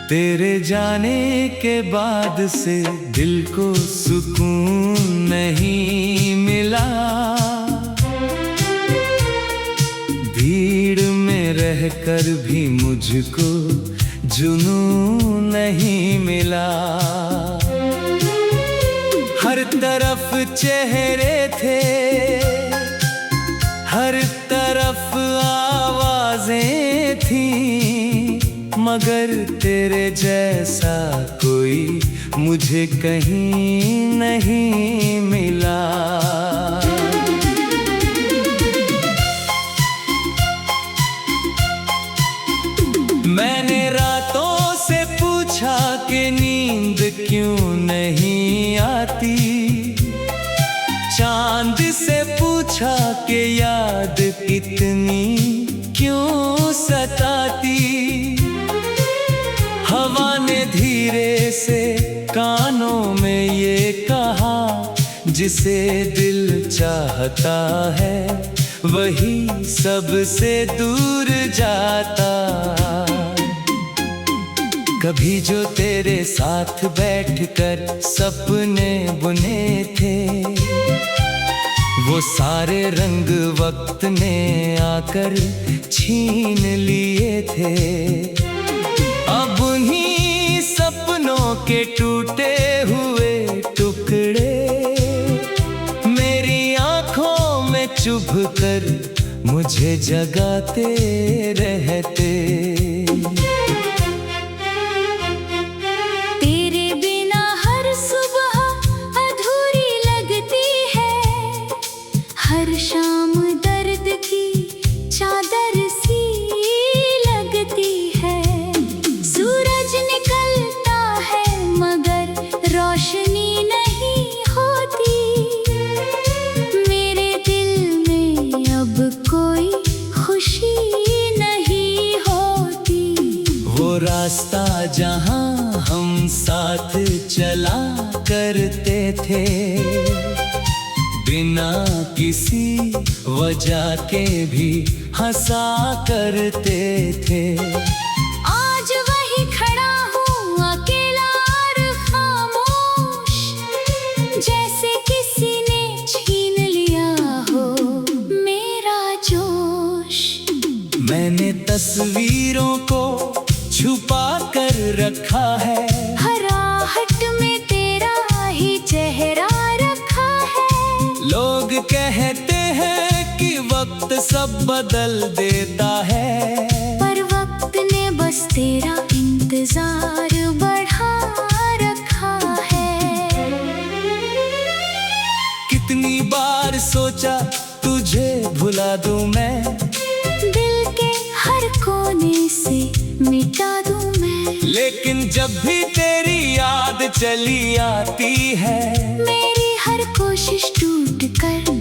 तेरे जाने के बाद से दिल को सुकून नहीं मिला। भीड़ में रहकर भी मुझको जुनून नहीं मिला। हर तरफ चेहरे थे, हर तरफ आवाजें थीं, मगर तेरे जैसा कोई मुझे कहीं नहीं मिला। मैंने रातों से पूछा कि नींद क्यों नहीं आती, चांद से पूछा कि याद इतनी क्यों सताती। हवा ने धीरे से कानों में ये कहा, जिसे दिल चाहता है वही सबसे दूर जाता। कभी जो तेरे साथ बैठकर सपने बुने थे, वो सारे रंग वक्त ने आकर छीन लिए थे। अब उन्हीं सपनों के टूटे हुए टुकड़े मेरी आंखों में चुभकर मुझे जगाते रहते। हर शाम दर्द की चादर सी लगती है। सूरज निकलता है मगर रोशनी नहीं होती। मेरे दिल में अब कोई खुशी नहीं होती। वो रास्ता जहां हम साथ चला करते थे, बिना किसी वजह के भी हंसा करते थे। आज वही खड़ा हूँ अकेला और खामोश, जैसे किसी ने छीन लिया हो मेरा जोश। मैंने तस्वीरों को छुपा कर रखा है, हर आहट में तेरा ही चेहरा रखा है। लोग कहते हैं कि वक्त सब बदल देता है, पर वक्त ने बस तेरा इंतजार बढ़ा रखा है। कितनी बार सोचा तुझे भुला दूं मैं, दिल के हर कोने से मिटा दूं मैं। लेकिन जब भी तेरी याद चली आती है, मेरी हर कोशिश टूट कर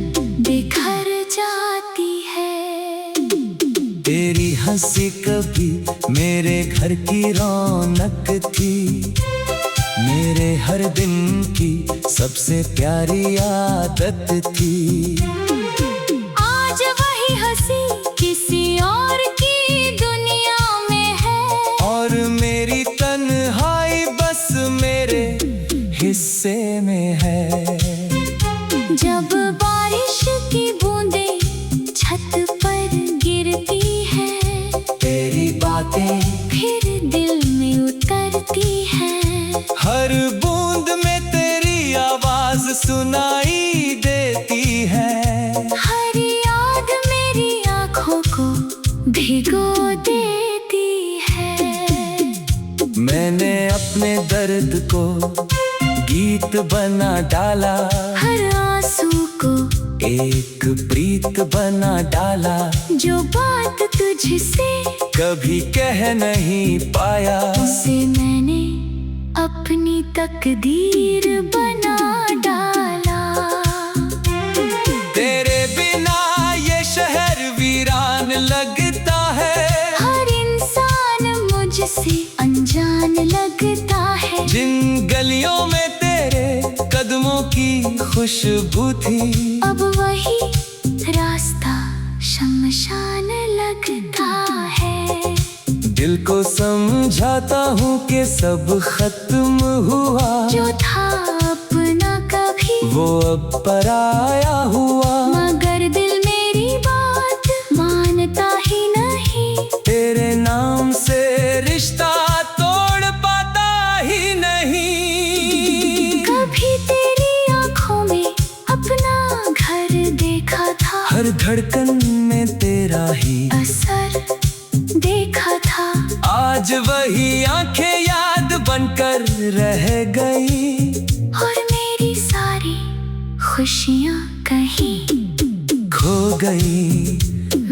बिखर जाती है। तेरी हंसी कभी मेरे घर की रौनक थी, मेरे हर दिन की सबसे प्यारी आदत थी। आज वही हंसी किसी और की दुनिया में है, और मेरी तन्हाई बस मेरे हिस्से में है। जब बारिश की बूंदें छत पर गिरती है, तेरी बातें फिर दिल में उतरती है। हर बूंद में तेरी आवाज सुनाई देती है। हर याद मेरी आँखों को भिगो देती है। मैंने अपने दर्द को गीत बना डाला, हर आंसू को एक प्रीत बना डाला। जो बात तुझसे कभी कह नहीं पाया, उसे मैंने अपनी तकदीर बना डाला। तेरे बिना ये शहर वीरान लगता है, हर इंसान मुझसे अनजान लगता है। जिन गलियों में तेरे कदमों की खुशबू थी, अब वही रास्ता शमशान लगता है। दिल को समझाता हूँ कि सब खत्म हुआ, जो था अपना कभी वो अब पराया हुआ। मगर दिल मेरी बात मानता ही नहीं, तेरे नाम से रिश्ता तोड़ पाता ही नहीं। कभी तेरी आंखों में अपना घर देखा था, हर धड़कन में तेरा ही असर देखा था। आज वही आंखें याद बनकर रह गई, और मेरी सारी खुशियाँ कहीं खो गई।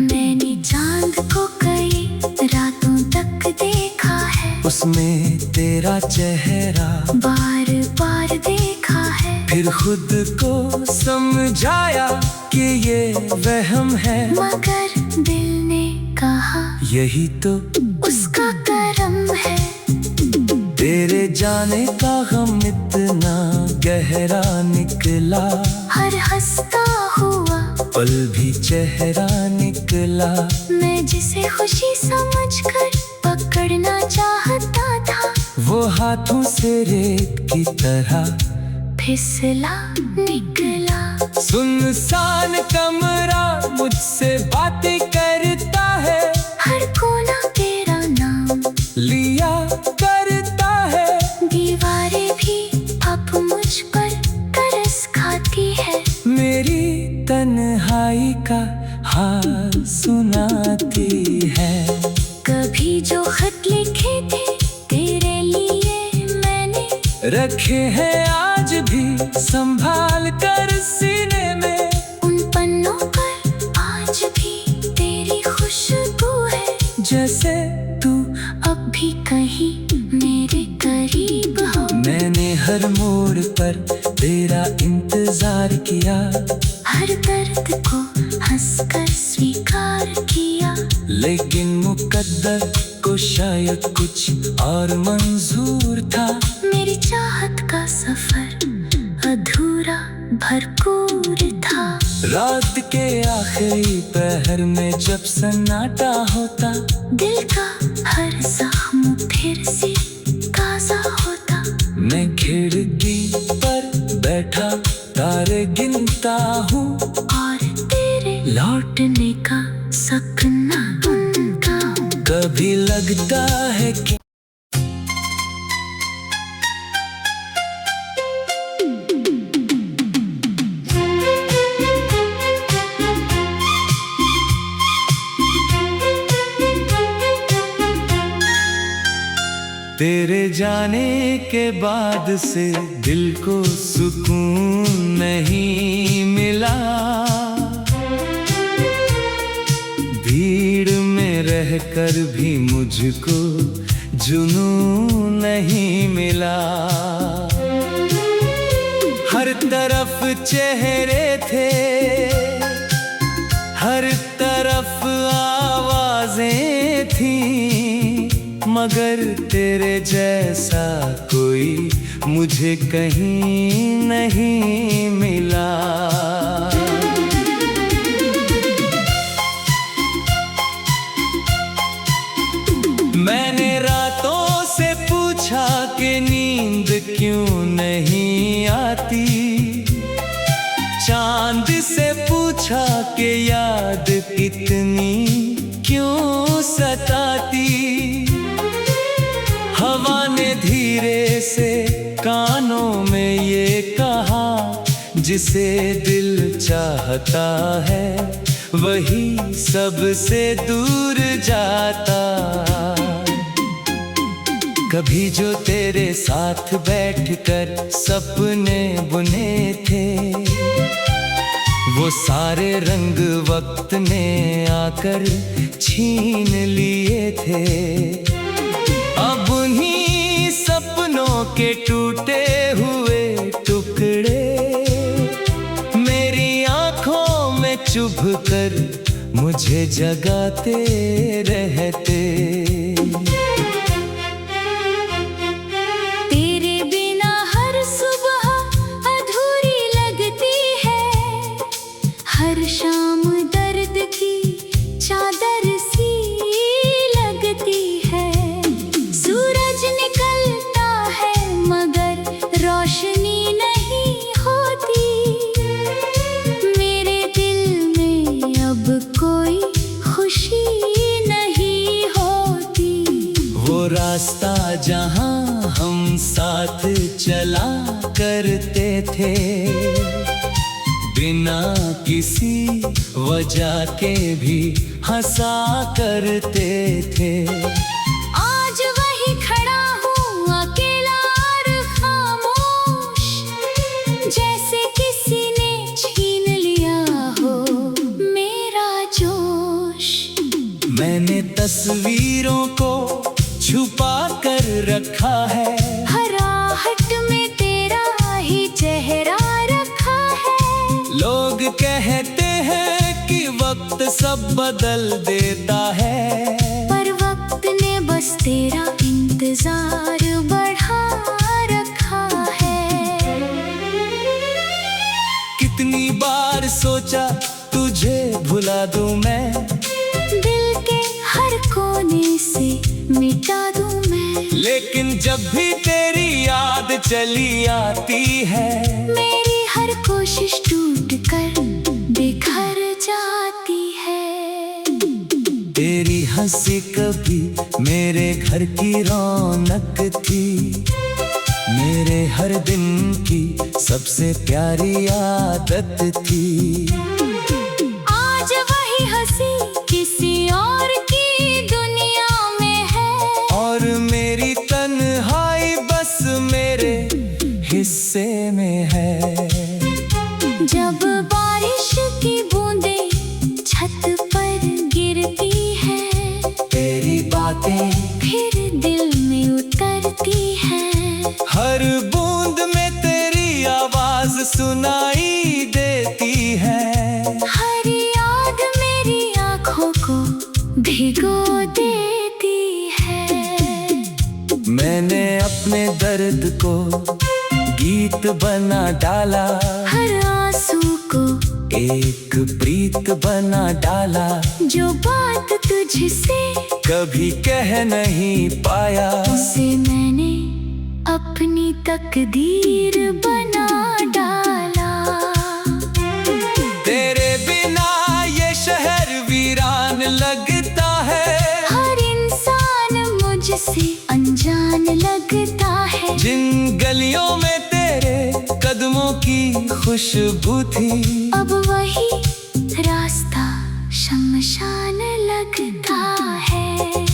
मैंने चांद को कई रातों तक देखा है, उसमें तेरा चेहरा बार बार देखा है। फिर खुद को समझाया कि ये वहम है, मगर दिल ने कहा यही तो उसका करम है। तेरे जाने का गम इतना गहरा निकला, हर हंसता हुआ पल भी चेहरा निकला। मैं जिसे खुशी समझकर पकड़ना चाहता था, वो हाथों से रेत की तरह फिसला निकला। सुनसान कमरा मुझसे बातें करता है, हर कोना तेरा नाम लिया करता है। दीवारें भी अब मुझ पर तरस खाती है, मेरी तन्हाई का हाल सुनाती है। कभी जो खत लिखे थे तेरे लिए मैंने, रखे हैं आज भी संभाल कर सीने में। उन पन्नों पर आज भी तेरी खुशबू है, जैसे तू अब भी कहीं मेरे करीब हो। मैंने हर मोड़ पर तेरा इंतजार किया, हर दर्द को हंसकर स्वीकार किया, लेकिन मुकद्दर को शायद कुछ और मंजूर था। मेरी चाहत का सफर अधूरा भरपूर था। रात के आखिरी पहर में जब सन्नाटा होता, दिल का हर जख्म फिर से ताजा होता। मैं खिड़की पर बैठा तारे गिनता हूँ, और तेरे लौटने का सपना बुनता हूँ। कभी लगता है कि तेरे जाने के बाद से दिल को सुकून नहीं मिला। भीड़ में रहकर भी मुझको जुनून नहीं मिला। हर तरफ चेहरे थे, हर तरफ आवाजें थीं, मगर तेरे जैसा कोई मुझे कहीं नहीं मिला। मैंने रातों से पूछा कि नींद क्यों नहीं आती, चांद से पूछा कि याद इतनी क्यों सताती। हवा ने धीरे से कानों में ये कहा, जिसे दिल चाहता है वही सबसे दूर जाता। कभी जो तेरे साथ बैठकर सपने बुने थे, वो सारे रंग वक्त ने आकर छीन लिए थे। अब उन्हीं सपनों के टूटे हुए टुकड़े मेरी आंखों में चुभकर मुझे जगाते रहते। तेरे बिना हर सुबह अधूरी लगती है, हर शाम दर्द की चादर सी लगती है। रास्ता जहां हम साथ चला करते थे, बिना किसी वजह के भी हंसा करते थे। आज वही खड़ा हूँ अकेला और खामोश, जैसे किसी ने छीन लिया हो मेरा जोश। मैंने तस्वीरों को छुपा कर रखा है, हर आहट में तेरा ही चेहरा रखा है। लोग कहते हैं कि वक्त सब बदल देता है, पर वक्त ने बस तेरा इंतजार बढ़ा रखा है। कितनी बार सोचा तुझे भुला दूं मैं, दिल के हर कोने से मिटा दूं मैं, लेकिन जब भी तेरी याद चली आती है, मेरी हर कोशिश टूट कर बिखर जाती है। तेरी हंसी कभी मेरे घर की रौनक थी, मेरे हर दिन की सबसे प्यारी आदत थी। आज वही हंसी किसी और की दुनिया में है, और मेरी तन्हाई बस मेरे हिस्से में है। जब बारिश की बूंदें छत पर गिरती है, तेरी बातें फिर दिल में उतरती है। हर बूंद में तेरी आवाज सुनाई देती है, हर याद मेरी आँखों को भिगो देती है। मैंने अपने दर्द को गीत बना डाला, हर आंसू को एक प्रीत बना डाला, जो बात तुझसे कभी कह नहीं पाया, उसे मैंने अपनी तकदीर बना डाला। तेरे बिना ये शहर वीरान लगता है, हर इंसान मुझसे अनजान लगता है। जिन गलियों में तेरे कदमों की खुशबू थी, अब वही रास्ता शमशान लगता है।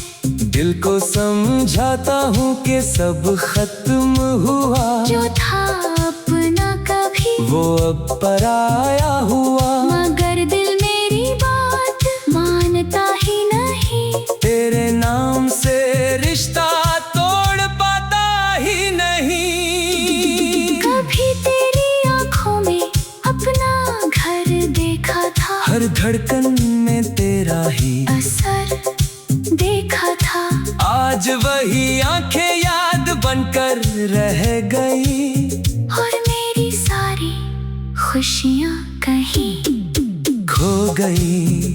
दिल को समझाता हूँ कि सब खत्म हुआ, जो था अपना कभी वो अब पराया हुआ। मगर दिल मेरी बात मानता ही नहीं, तेरे नाम से रिश्ता तोड़ पाता ही नहीं। कभी तेरी आँखों में अपना घर देखा था, हर धड़कन में तेरा ही असर देखा था। आज वही आंखें याद बनकर रह गई, और मेरी सारी खुशियाँ कहीं खो गई।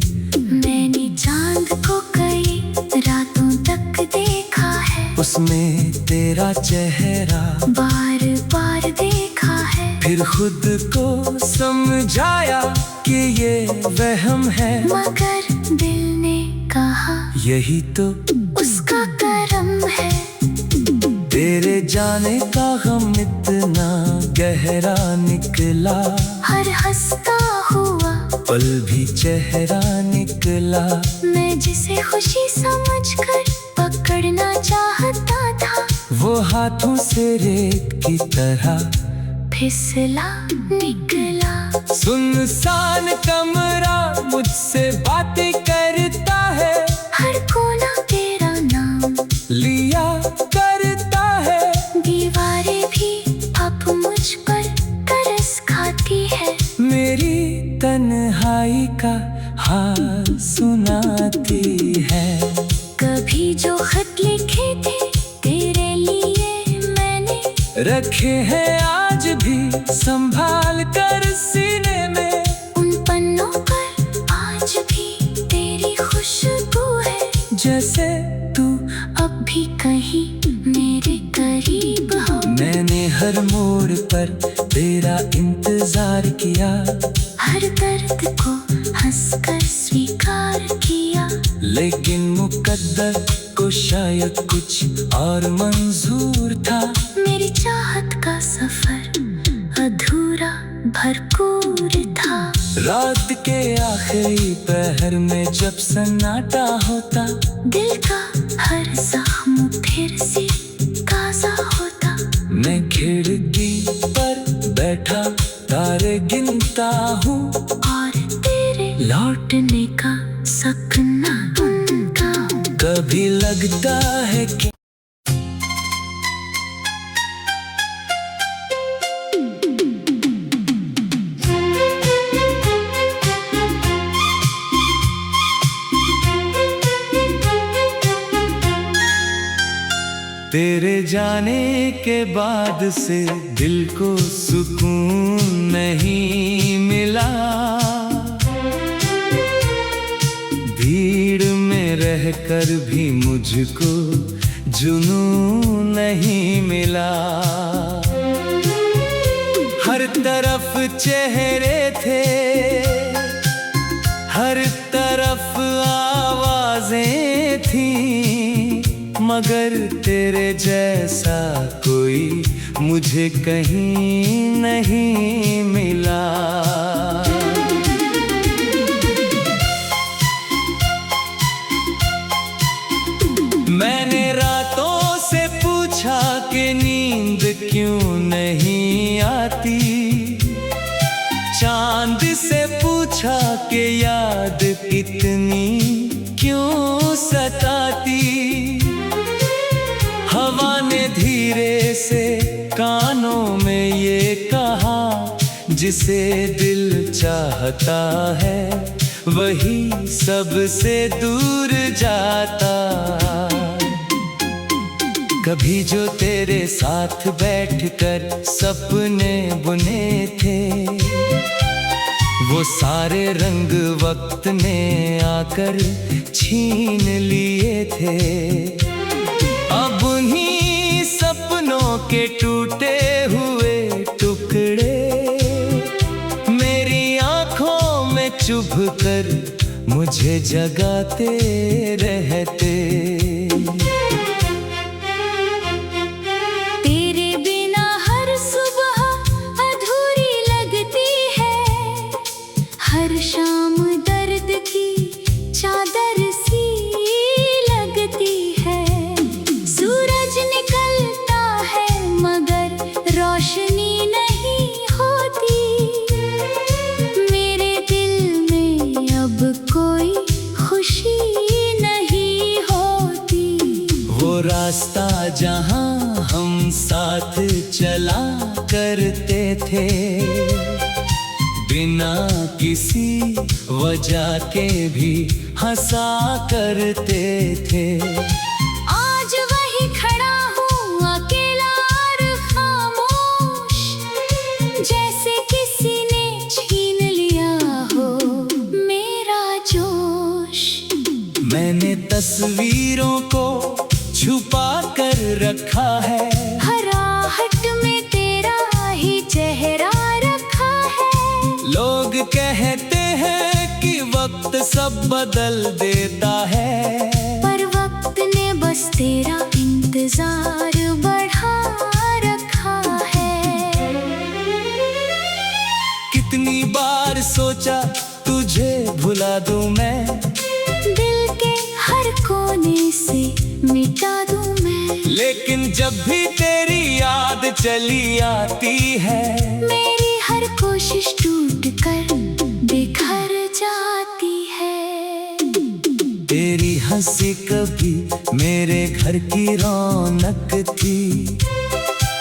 मैंने चांद को कई रातों तक देखा है, उसमें तेरा चेहरा बार बार देखा है। फिर खुद को समझाया कि ये वहम है, मगर दिल ने कहा यही तो उसका करम है। तेरे जाने का गम इतना गहरा निकला, हर हंसता हुआ पल भी चेहरा निकला। मैं जिसे खुशी समझकर पकड़ना चाहता था, वो हाथों से रेत की तरह फिसला निकला। सुनसान कमरा मुझसे बातें करता है, हर कोना तेरा नाम लिया करता है। दीवारें भी अब मुझ पर तरस खाती है, मेरी तन्हाई का हाल सुनाती है। कभी जो खत लिखे थे तेरे लिए मैंने, रखे हैं आज भी संभाल कर सीने में। उन पन्नों पर आज भी तेरी खुशबू है, जैसे तू अब भी कहीं मेरे करीब हो। मैंने हर मोड़ पर तेरा इंतजार किया, हर दर्द को हंसकर स्वीकार किया, लेकिन मुकद्दर को तो शायद कुछ और मंजूर था। मेरी चाहत का सफर अधूरा भरपूर था। रात के आखिरी पहर में जब सन्नाटा होता, दिल का हर जख्म फिर से ताजा होता। मैं खिड़की पर बैठा तारे गिनता हूँ और तेरे लौटने का सपना बुनता हूँ। कभी लगता है कि तेरे जाने के बाद से दिल को सुकून नहीं मिला। भीड़ में रहकर भी मुझको जुनून नहीं मिला। हर तरफ चेहरे थे, हर तरफ आवाजें थीं, मगर तेरे जैसा कोई मुझे कहीं नहीं मिला। मैंने रातों से पूछा कि नींद क्यों नहीं आती, चांद से पूछा कि याद इतनी क्यों सताती। हवा ने धीरे से कानों में ये कहा, जिसे दिल चाहता है वही सबसे दूर जाता। कभी जो तेरे साथ बैठकर सपने बुने थे, वो सारे रंग वक्त ने आकर छीन लिए थे। अब उन्हीं सपनों के टूटे हुए टुकड़े मेरी आंखों में चुभकर मुझे जगाते रहते। तेरे बिना हर सुबह अधूरी लगती है, हर शाम दर्द की चादर सी लगती है। सूरज निकलता है मगर रोशनी नहीं होती। मेरे दिल में अब कोई खुशी नहीं होती। वो रास्ता जहां हम साथ चला करते थे, बिना किसी वजह के भी हंसा करते थे। आज वही खड़ा हूँ अकेला और खामोश, जैसे किसी ने छीन लिया हो मेरा जोश। मैंने तस्वीरों को छुपा कर रखा है, हर आहट में तेरा ही चेहरा रखा है। लोग कहते हैं कि वक्त सब बदल देता है, पर वक्त ने बस तेरा इंतजार बढ़ा रखा है। कितनी बार सोचा तुझे भुला दूं मैं, दिल के हर कोने से मिटा दूं मैं। लेकिन जब भी तेरी याद चली आती है, मेरी हर कोशिश टूट कर बिखर जाती है। तेरी हंसी कभी मेरे घर की रौनक थी,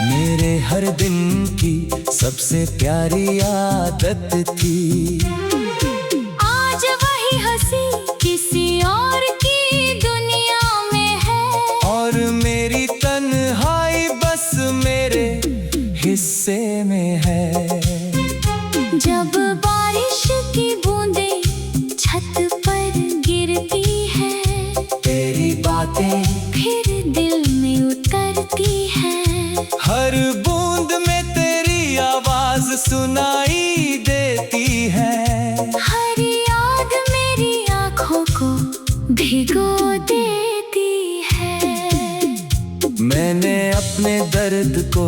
मेरे हर दिन की सबसे प्यारी आदत थी। आज वही हंसी किसी और की दुनिया में है, और मेरी तन्हाई बस मेरे हिस्से में है। जब बारिश की बूंदें छत पर गिरती है, तेरी बातें फिर दिल में उतरती है। हर बूंद में तेरी आवाज सुनाई देती है। मैंने अपने दर्द को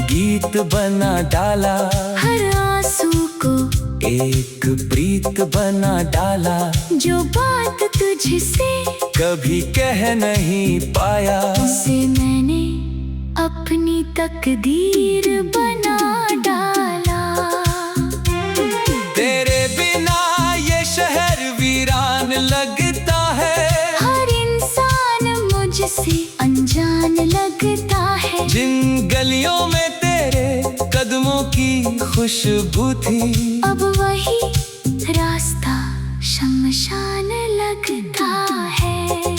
गीत बना डाला, हर आंसू को एक प्रीत बना डाला। जो बात तुझसे कभी कह नहीं पाया, उसे मैंने अपनी तकदीर बना डाला। तेरे बिना ये शहर वीरान लगता है, हर इंसान मुझसे अनजान लगता है। जिन गलियों में तेरे कदमों की खुशबू थी, अब वही रास्ता शमशान लगता है।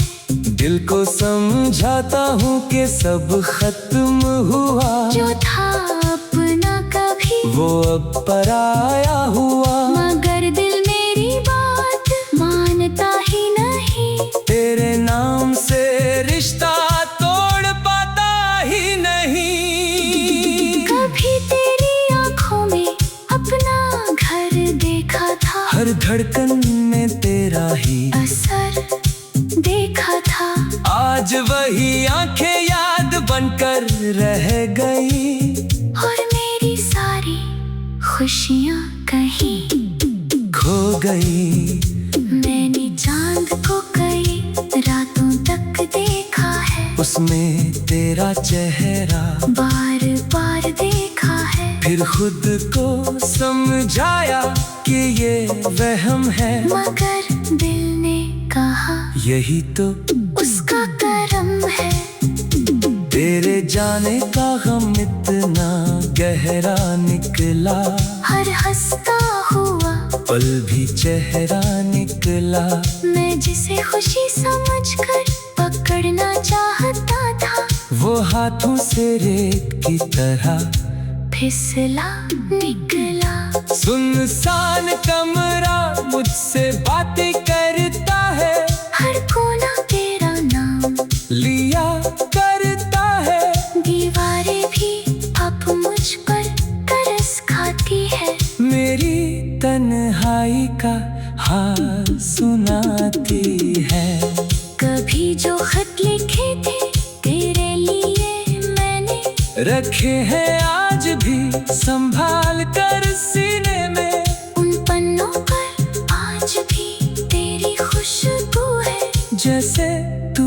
दिल को समझाता हूँ कि सब खत्म हुआ, जो था अपना कभी वो अब पराया हुआ। मगर दिल मेरी बात मानता ही नहीं, तेरे नाम से रिश्ता तोड़ पाता ही नहीं। कभी तेरी आंखों में अपना घर देखा था, हर धड़कन में तेरा ही असर देखा था। आज वही आंखें याद बनकर रह गई, और मेरी सारी खुशियाँ कहीं खो गई। मैंने चांद को कई रातों तक देखा है, उसमें तेरा चेहरा बार बार देखा है। फिर खुद को समझाया कि ये वहम है, मगर दिल ने कहा यही तो उसका करम है। तेरे जाने का गम इतना गहरा निकला, हर हंसता हुआ पल भी चेहरा निकला। मैं जिसे खुशी समझकर पकड़ना चाहता था, वो हाथों से रेत की तरह फिसला निकला। सुनसान कमरा मुझसे बातें करता है, हर कोना तेरा नाम लिया करता है। दीवारें भी अब मुझ पर तरस खाती है, मेरी तन्हाई का हाल सुनाती है। कभी जो खत लिखे थे तेरे लिए मैंने, रखे हैं आज भी संभाल कर सीने में। उन पन्नों पर आज भी तेरी खुशबू है, जैसे तू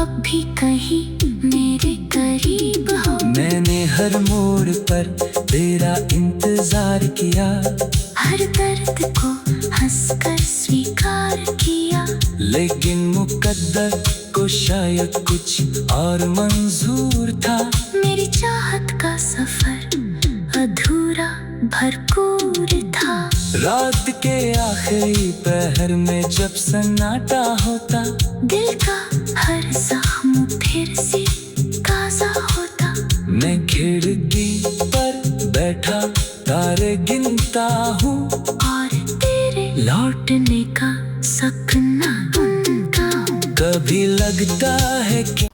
अब भी कहीं मेरे करीब हो। मैंने हर मोड़ पर तेरा इंतजार किया, हर दर्द को हंसकर स्वीकार किया, लेकिन मुकद्दर को शायद कुछ और मंजूर था। मेरी चाहत का सफर अधूरा भरपूर था। रात के आखिरी पहर में जब सन्नाटा होता, दिल का हर जख्म फिर से ताजा होता। मैं खिड़की पर बैठा तारे गिनता हूँ, और तेरे लौटने का सपना बुनता हूँ। कभी लगता है कि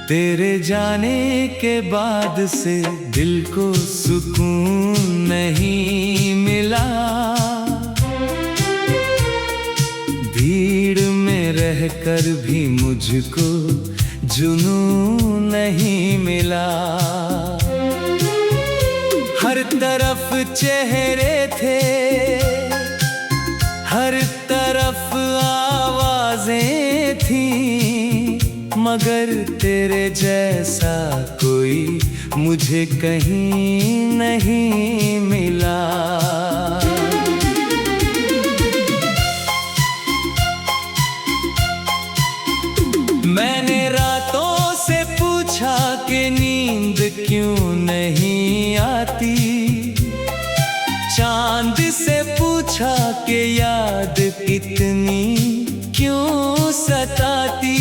तेरे जाने के बाद से दिल को सुकून नहीं मिला। भीड़ में रहकर भी मुझको जुनून नहीं मिला। हर तरफ चेहरे थे, हर तरफ आवाजें थीं, मगर तेरे जैसा कोई मुझे कहीं नहीं मिला। मैंने रातों से पूछा कि नींद क्यों नहीं आती, चांद से पूछा कि याद इतनी क्यों सताती।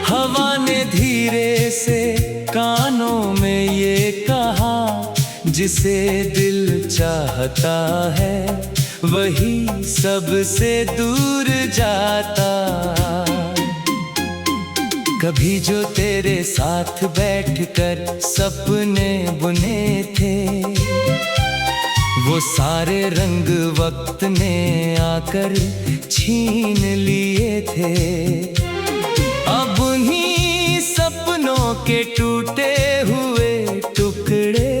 हवा ने धीरे से कानों में ये कहा, जिसे दिल चाहता है वही सबसे दूर जाता। कभी जो तेरे साथ बैठकर सपने बुने थे, वो सारे रंग वक्त ने आकर छीन लिए थे। अब उन्हीं सपनों के टूटे हुए टुकड़े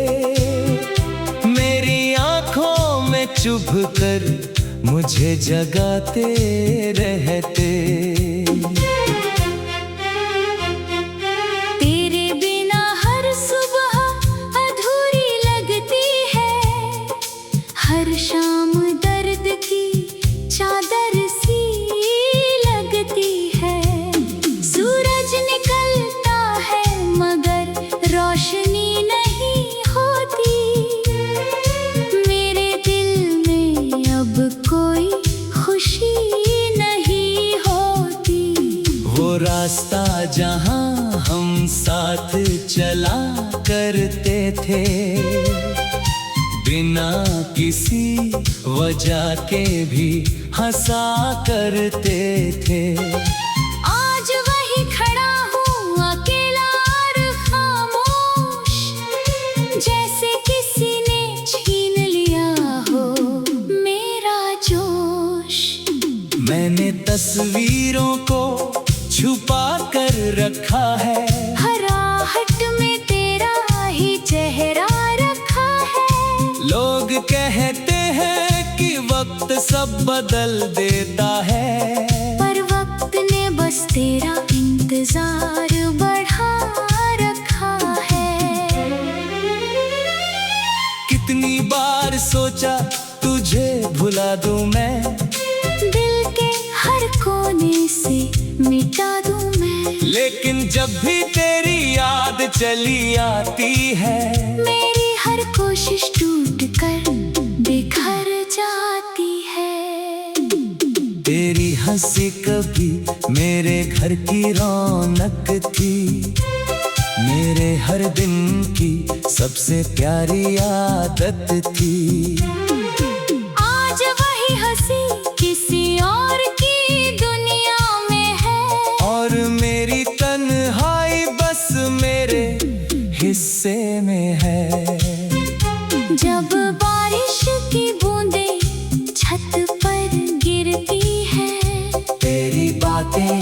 मेरी आंखों में चुभ कर मुझे जगाते रहते। तेरे बिना हर सुबह अधूरी लगती है, हर शाम दर्द की चादर सी लगती है। सूरज निकलता है मगर रोशनी नहीं होती, मेरे दिल में अब कोई खुशी नहीं होती। वो रास्ता जहां हम साथ चला करते थे, बिना किसी वजह के भी हंसा करते थे। आज वही खड़ा हूँ अकेला और खामोश, जैसे किसी ने छीन लिया हो मेरा जोश। मैंने तस्वीरों को छुपा कर रखा है, हर आहट में तेरा ही चेहरा रखा है। लोग कहते हैं कि वक्त सब बदल देता है, पर वक्त ने बस तेरा इंतजार बढ़ा रखा है। कितनी बार सोचा तुझे भुला दूं मैं, दिल के हर कोने से मिटा दूं मैं, लेकिन जब भी तेरी याद चली आती है, मेरी हर कोशिश टूट कर बिखर जाती है। तेरी हंसी कभी मेरे घर की रौनक थी, मेरे हर दिन की सबसे प्यारी आदत थी। आज वही हंसी किसी और की दुनिया में है, और मेरी तन्हाई बस मेरे हिस्से में है। जब बारिश की बूंदें छत पर गिरती है, तेरी बातें